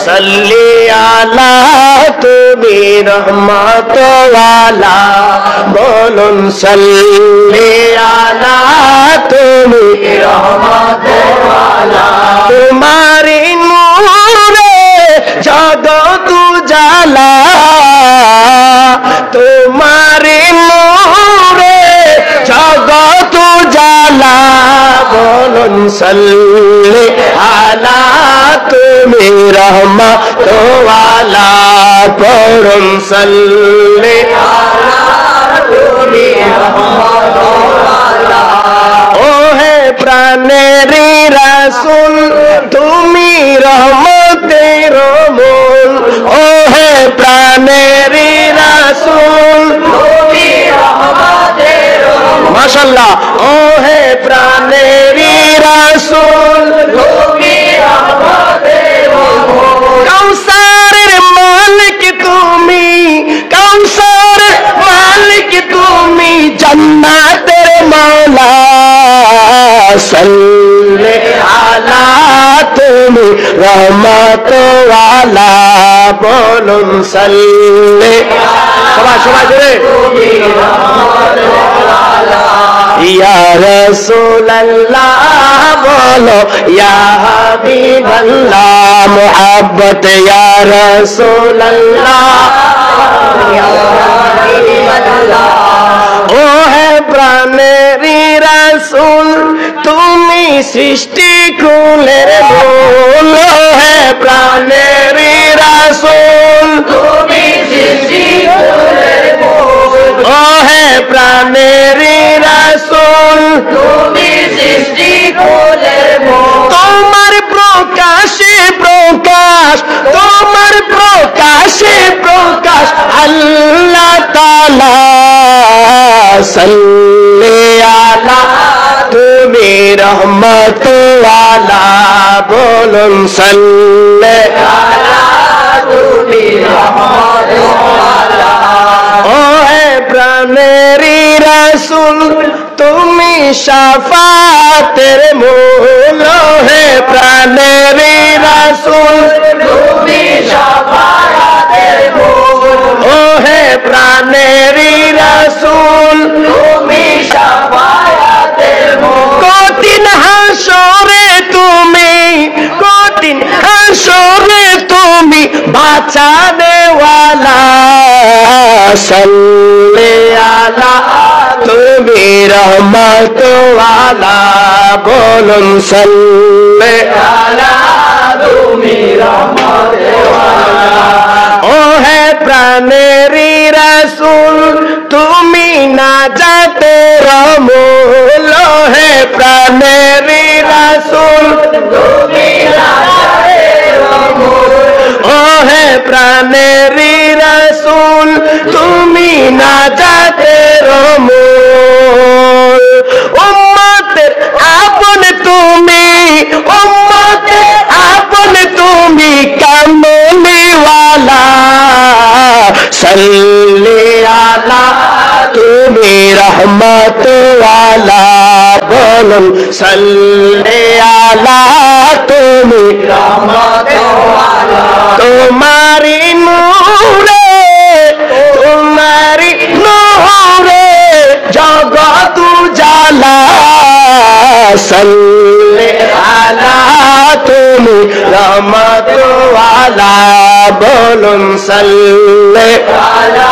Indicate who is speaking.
Speaker 1: সাল্লি আলা তুমি রহমত ওয়ালা বলুন সাল্লি আলা তুমি রহমত ওয়ালা তোমারি নূরে জগত উজালা তোমারি নূরে জগত উজালা বলুন সাল্লি আলা তুমি রহমত ওয়ালা পড়ুন সাল্লি আলা তুমি রহমত ওয়ালা ও হে প্রাণের রাসূল তুমি রহমতের মূল ও হে প্রাণের রাসূল তুমি রহমতের মূল মাশাআল্লাহ ও হে প্রাণের রাসূল তুমি রহমতের মূল কাউসারের মালিক তুমি কাউসারের মালিক তুমি জান্নাতের মাওলা সাল্লি আলা তুমি রহমত ওয়ালা বলুন সাল্লি সবাই সবাই জোরে তুমি রহমত ওয়ালা ইয়া রাসূলুল্লাহ বলো ইয়া হাবিবাল্লাহ মুহাব্বত ইয়া রাসূলুল্লাহ ইয়া হাবিবাল্লাহ ও হে প্রাণের রাসূল তুমি সৃষ্টি কুলের মূল হে প্রাণের রাসূল তুমি সৃষ্টি কুলের মূল ও হে প্রাণের রাসূল তুমি সৃষ্টি কুলের মূল তোমার প্রকাশে প্রকাশ তোমার প্রকাশে প্রকাশ আল্লাহ তাআলা সাল্লি আলা তুমি রহমত ওয়ালা বলুন সাল্লি আলা তুমি রহমত ওয়ালা ও হে প্রাণের রাসূল তুমি শাফাতের মূল হে প্রাণের রাসূল তুমি শাফাতের মূল ও হে প্রাণের রাসূল তুমি শাফাতের মূল কঠিন হাসরে তুমি কঠিন হাসরে তুমি বাঁচানে ওয়ালা সাল্লি আলা তুমি রহমত ওয়ালা বলুন সাল্লি আলা তুমি রহমত ওয়ালা ও হে প্রাণের রাসূল তুমি নাজাতের মূল হে প্রাণের রাসূল তুমি নাজাতের মূল ও হে প্রাণের রাসূল তুমি নাজাতের মূল উম্মতের আপন তুমি উম্মতের আপন তুমি কামলিওয়ালা সাল্লি আলা তুমি রহমত ওয়ালা বলুন সাল্লি আলা তুমি রহমত ওয়ালা তোমারি নূরে তোমারি নূরে জগত উজালা সাল্লি আলা তুমি রহমত ওয়ালা বলুন সাল্লি আলা